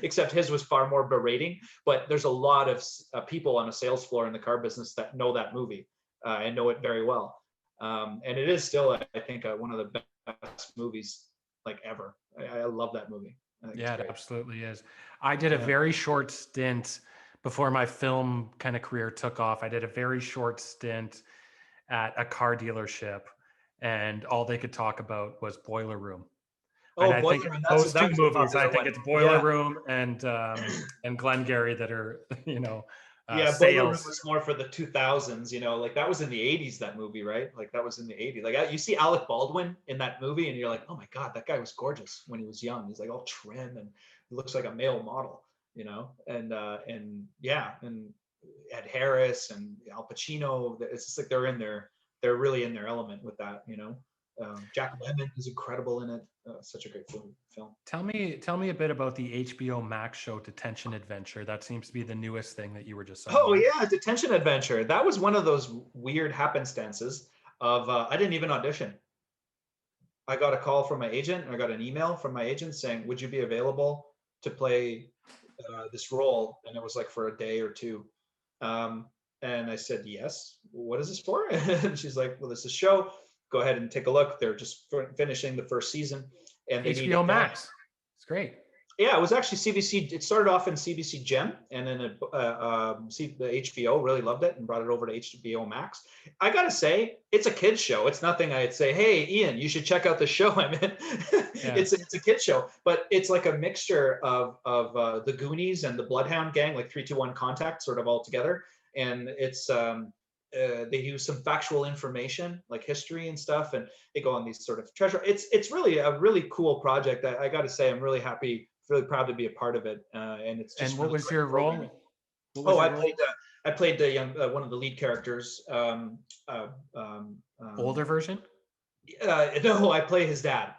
except his was far more berating. But there's a lot of people on a sales floor in the car business that know that movie and know it very well. And it is still, I think, one of the best movies like ever. I love that movie. I think Yeah, it's it great. absolutely is. I did a very short stint before my film kind of career took off. I did a very short stint at a car dealership, and all they could talk about was Boiler Room. And Oh, I think Boiler Room, those two that's a movies, I popular think one. it's Boiler Yeah. Room and Glengarry that are, Yeah, Boiler Room sales. was more for the 2000s, like that was in the 80s, that movie, right? Like that was in the 80s. Like you see Alec Baldwin in that movie and you're like, oh my God, that guy was gorgeous when he was young. He's like all trim and he looks like a male model, and yeah, and Ed Harris and Al Pacino, it's just like they're really in their element with that. Jack Lemmon is incredible in it. Such a great film. Tell me a bit about the HBO Max show Detention Adventure. That seems to be the newest thing that you were just saying. Oh yeah, Detention Adventure. That was one of those weird happenstances of I didn't even audition. I got a call from my agent. I got an email from my agent saying, "Would you be available to play this role?" And it was like for a day or two. And I said, "Yes." What is this for? And she's like, "Well, this is a show. Go ahead and take a look. They're just finishing the first season, and they need HBO a Max. It's great. Yeah, it was actually CBC. It started off in CBC Gem, and then the HBO really loved it and brought it over to HBO Max. I gotta say, it's a kids show. It's nothing I'd say, hey, Ian, you should check out the show I'm in. It's a kids show, but it's like a mixture of the Goonies and the Bloodhound Gang, like 3, 2, 1 Contact, sort of all together. And it's they use some factual information like history and stuff, and they go on these sort of treasure. It's really a really cool project. I got to say, I'm really happy, really proud to be a part of it. And it's just. And what was your role? I played the young one of the lead characters. Older version? No, I play his dad.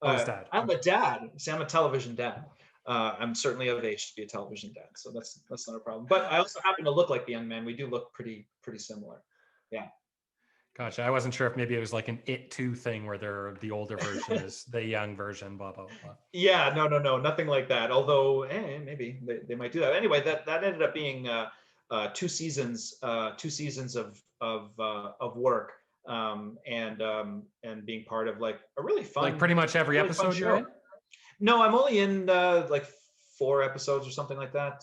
His dad. I'm a dad. See, I'm a television dad. I'm certainly of age to be a television dad, so that's not a problem. But I also happen to look like the young man. We do look pretty similar. Yeah. Gotcha. I wasn't sure if maybe it was like an It 2 thing where the older version is the young version, blah, blah, blah. Yeah, no, nothing like that. Although maybe they might do that. Anyway, that ended up being 2 seasons of work, and being part of like a really fun. Like pretty much every really episode you're in? No, I'm only in like 4 episodes or something like that.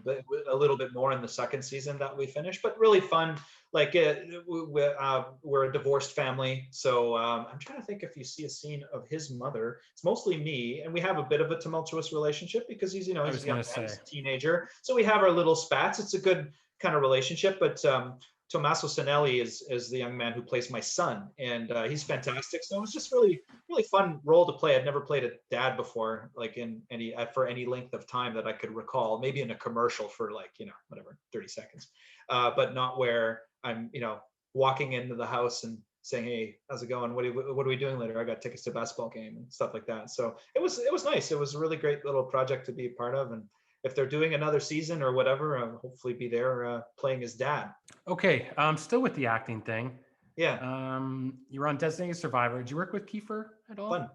But a little bit more in the second season that we finished, but really fun. Like we're a divorced family, so I'm trying to think if you see a scene of his mother. It's mostly me, and we have a bit of a tumultuous relationship because he's a teenager. So we have our little spats. It's a good kind of relationship, but Tommaso Sanelli is the young man who plays my son, and he's fantastic. So it was just really fun role to play. I'd never played a dad before, like for any length of time that I could recall. Maybe in a commercial for like 30 seconds, but not where I'm walking into the house and saying, "Hey, how's it going? What are we doing later? I got tickets to a basketball game," and stuff like that. So it was nice. It was a really great little project to be a part of, and if they're doing another season or whatever, I'll hopefully be there playing his dad. Okay, still with the acting thing. Yeah. You were on Designated Survivor. Did you work with Kiefer at all? Fun.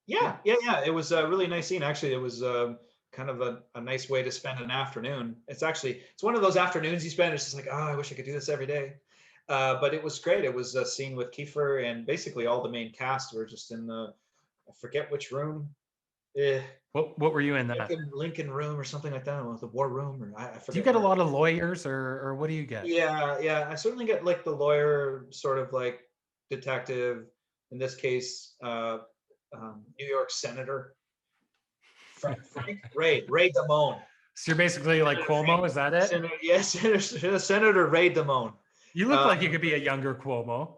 Yeah. It was a really nice scene. Actually, it was kind of a nice way to spend an afternoon. It's one of those afternoons you spend. It's just like, I wish I could do this every day. But it was great. It was a scene with Kiefer, and basically all the main cast were just in I forget which room. What were you in that? Lincoln room or something like that, or the war room, or I forget. Do you get a lot of lawyers, or what do you get? Yeah. I certainly get like the lawyer, sort of like detective. In this case, New York Senator Frank Ray Damone. So you're basically like Cuomo, is that it? Yes, Senator Ray Damone. You look like you could be a younger Cuomo.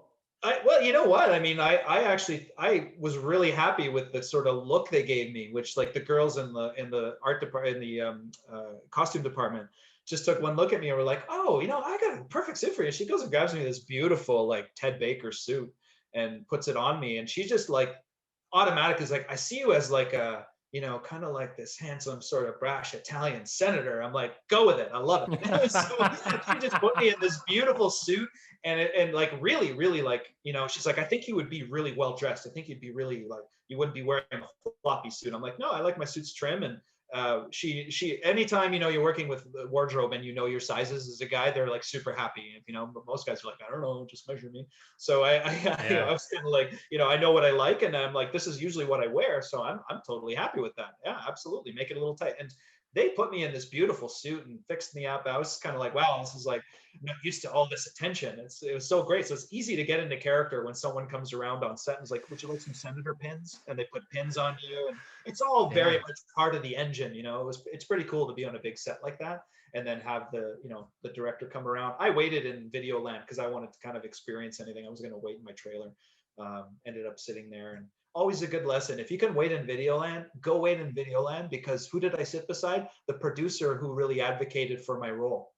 Well, you know what? I mean, I was really happy with the sort of look they gave me, which like the girls in the art department, in the costume department, just took one look at me and were like, "Oh, I got a perfect suit for you." She goes and grabs me this beautiful like Ted Baker suit and puts it on me, and she just like automatically is like, "I see you as like a kind of like this handsome, sort of brash Italian senator." I'm like, "Go with it. I love it." So she just put me in this beautiful suit, and like really, really like, she's like, "I think you would be really well dressed. I think you'd be really like, you wouldn't be wearing a floppy suit." I'm like, "No, I like my suits trim, and she anytime, you're working with the wardrobe and your sizes as a guy, they're like super happy. But most guys are like, I don't know, just measure me. So I I was kind of like, I know what I like, and I'm like, this is usually what I wear, so I'm totally happy with that. Yeah, absolutely, make it a little tight. And they put me in this beautiful suit and fixed me up. I was kind of like, wow, this is like, I'm not used to all this attention. It was so great. So it's easy to get into character when someone comes around on set and is like, would you like some senator pins? And they put pins on you, and it's all very much part of the engine. It's pretty cool to be on a big set like that, and then have the director come around. I waited in Videoland because I wanted to kind of experience anything. I was going to wait in my trailer. Ended up sitting there, and always a good lesson. If you can wait in Videoland, go wait in Videoland, because who did I sit beside? The producer who really advocated for my role,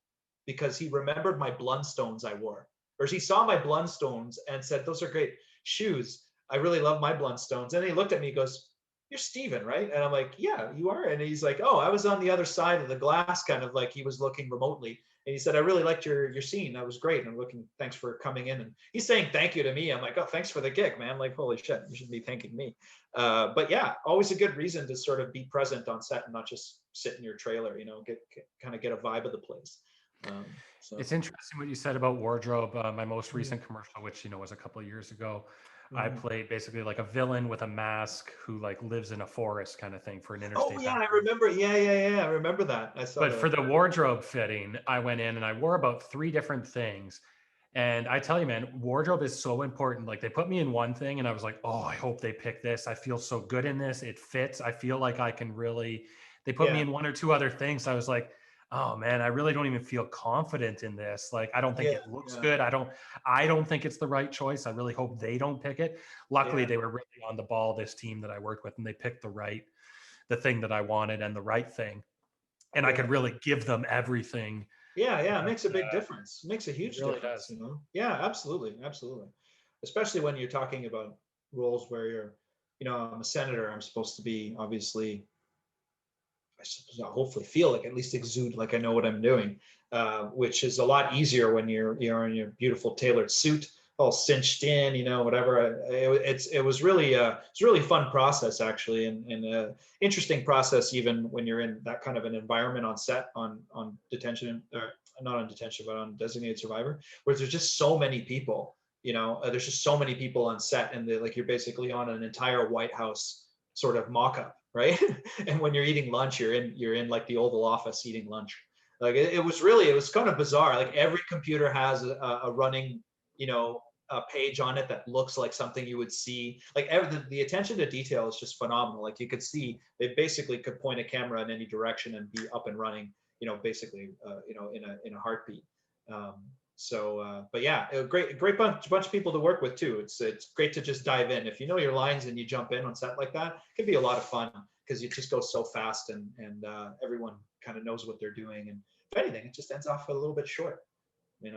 because he remembered my Blundstones I wore, or he saw my Blundstones and said, those are great shoes. I really love my Blundstones. And he looked at me, he goes, you're Steven, right? And I'm like, yeah, you are. And he's like, oh, I was on the other side of the glass, kind of like he was looking remotely. And he said, I really liked your scene. That was great. And I'm looking, thanks for coming in. And he's saying thank you to me. I'm like, oh, thanks for the gig, man. Like, holy shit, you should be thanking me. But yeah, always a good reason to sort of be present on set and not just sit in your trailer, kind of get a vibe of the place. So. It's interesting what you said about wardrobe. My most recent commercial, which, was a couple of years ago, I played basically like a villain with a mask who like lives in a forest kind of thing for an interstate. Oh yeah, I remember. Yeah. I remember that. I saw. But for the wardrobe fitting, I went in and I wore about 3 different things. And I tell you, man, wardrobe is so important. Like, they put me in one thing and I was like, oh, I hope they pick this. I feel so good in this. It fits. I feel like I can really, they put me in 1 or 2 other things. I was like, oh man, I really don't even feel confident in this. Like, I don't think it looks good. I don't think it's the right choice. I really hope they don't pick it. Luckily, they were really on the ball, this team that I worked with, and they picked the thing that I wanted and the right thing. And I could really give them everything. Yeah. It makes a big difference. It makes a huge really difference, does. Yeah, absolutely. Especially when you're talking about roles where you're, I'm a senator. I'm supposed to be, obviously, I suppose I hopefully feel like, at least exude like I know what I'm doing, which is a lot easier when you're in your beautiful tailored suit, all cinched in, whatever. It was really it's a really fun process, actually, and interesting process, even when you're in that kind of an environment on set, on detention, or not on detention, but on Designated Survivor, where there's just so many people. There's just so many people on set, and like you're basically on an entire White House sort of mock-up, right? And when you're eating lunch, you're in like the Oval Office eating lunch. Like it was kind of bizarre. Like, every computer has a running, a page on it that looks like something you would see. Like, the attention to detail is just phenomenal. Like, you could see they basically could point a camera in any direction and be up and running, basically, in a heartbeat. But yeah, a great bunch of people to work with too. It's great to just dive in. If you know your lines and you jump in on set like that, it can be a lot of fun, because it just goes so fast, and everyone kind of knows what they're doing. And if anything, it just ends off a little bit short, which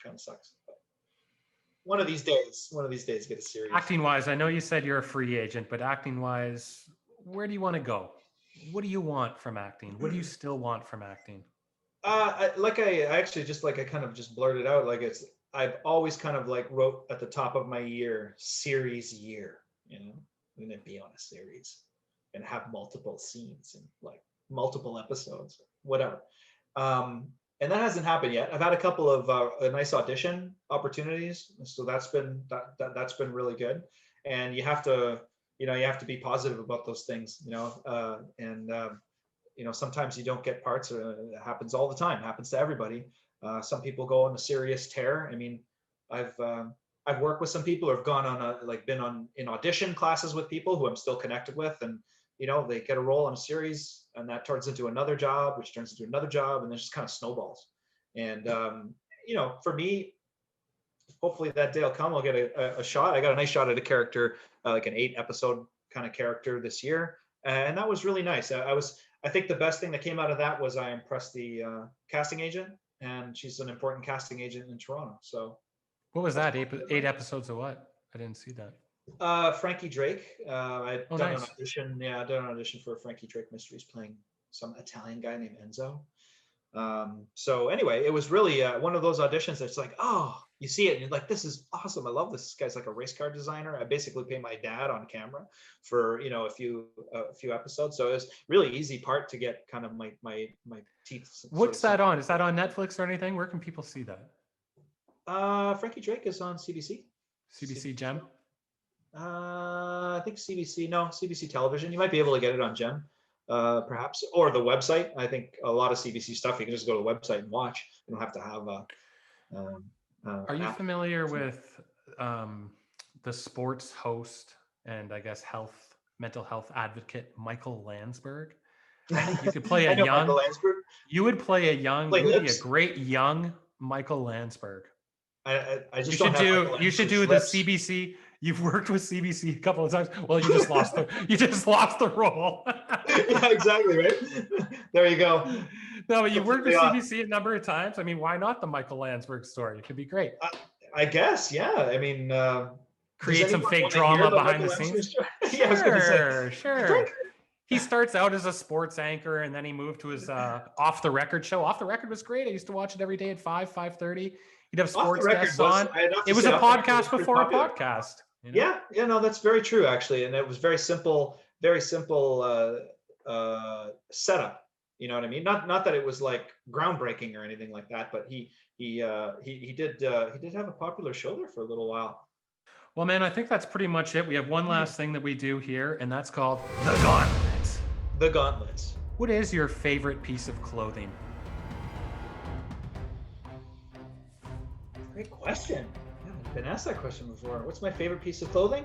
kind of sucks. But one of these days, get a series. Acting wise, I know you said you're a free agent, but acting wise, where do you want to go? What do you want from acting? What do you still want from acting? I actually just I kind of just blurted out, like, I've always kind of like wrote at the top of my series year, I'm gonna be on a series and have multiple scenes and like multiple episodes, whatever. And that hasn't happened yet. I've had a couple of nice audition opportunities, so that's been really good. And you have to be positive about those things, sometimes you don't get parts. It happens all the time. It happens to everybody. Some people go on a serious tear. I mean, I've worked with some people who have gone on been in audition classes with people who I'm still connected with, and they get a role on a series, and that turns into another job, which turns into another job, and then just kind of snowballs. And for me, hopefully that day will come. I'll get a shot. I got a nice shot at a character, like an 8-episode kind of character this year, and that was really nice. I think the best thing that came out of that was I impressed the casting agent, and she's an important casting agent in Toronto. So, what was that? 8 episodes of what? I didn't see that. Frankie Drake. I'd done nice. An audition. Yeah, I'd done an audition for Frankie Drake Mysteries, playing some Italian guy named Enzo. So anyway, it was really one of those auditions that's like, oh, you see it and you're like, this is awesome. I love this. This guy's like a race car designer. I basically pay my dad on camera for, you know, a few episodes. So it was really easy part to get kind of my teeth. What's that on? Is that on Netflix or anything? Where can people see that? Frankie Drake is on CBC. CBC Gem? I think CBC television. You might be able to get it on Gem, perhaps, or the website. I think a lot of CBC stuff, you can just go to the website and watch. You don't have to have Are you familiar with the sports host and I guess mental health advocate Michael Landsberg? I think you could play a young. You would play a young. You would be a great young Michael Landsberg. I just you should do the CBC. You've worked with CBC a couple of times. Well, you just lost the role. Yeah, exactly, right. There you go. No, but you worked with CBC a number of times. I mean, why not the Michael Landsberg story? It could be great. I guess, yeah. I mean, create some fake drama behind the scenes. Yeah, sure. He starts out as a sports anchor, and then he moved to his Off the Record show. Off the Record was great. I used to watch it every day at 5:30. He'd have sports guests on. It was a podcast before a podcast. You know? Yeah, no, that's very true, actually. And it was very simple setup. You know what I mean? Not that it was like groundbreaking or anything like that, but he did have a popular show there for a little while. Well, man, I think that's pretty much it. We have one last thing that we do here, and that's called the Gauntlets. The Gauntlets. What is your favorite piece of clothing? Great question. I haven't been asked that question before. What's my favorite piece of clothing?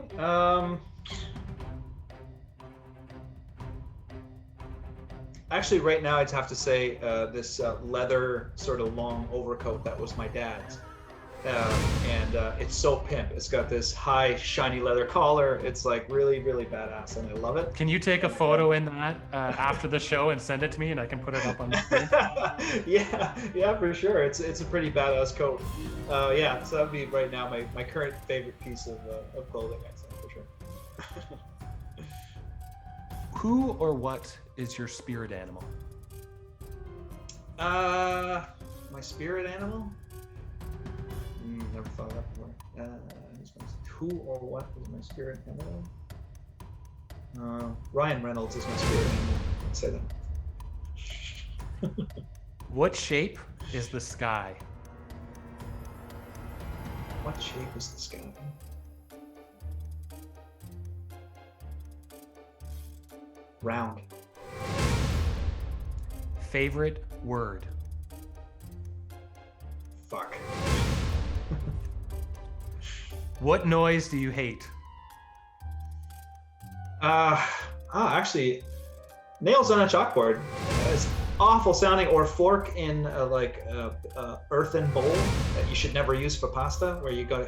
Actually, right now, I'd have to say this leather sort of long overcoat that was my dad's. And it's so pimp. It's got this high, shiny leather collar. It's like really, really badass, and I love it. Can you take a photo in that after the show and send it to me, and I can put it up on the screen? Yeah, for sure. It's a pretty badass coat. Yeah, so that'd be right now my current favorite piece of clothing, I'd say, for sure. Who or what is your spirit animal? My spirit animal? Never thought of that before. Who or what is my spirit animal? Ryan Reynolds is my spirit animal. I'd say that. What shape is the sky? What shape is the sky? Round. Favorite word? Fuck. What noise do you hate? Actually, nails on a chalkboard. It's awful sounding, or fork in a earthen bowl that you should never use for pasta, where you go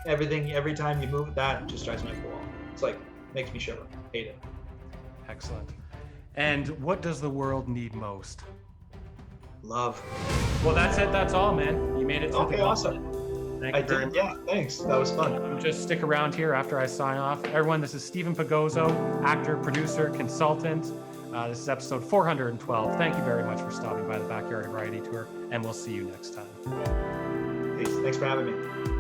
everything every time you move. That just drives me up the wall. It's like makes me shiver. Hate it. Excellent. And what does the world need most? Love. Well, that's it. That's all, man. You made it through the gauntlet. Awesome. I did. Yeah, thanks. That was fun. Just stick around here after I sign off. Everyone, this is Stephen Pigozzo, actor, producer, consultant. This is episode 412. Thank you very much for stopping by the Backyard Variety Tour, and we'll see you next time. Peace. Thanks for having me.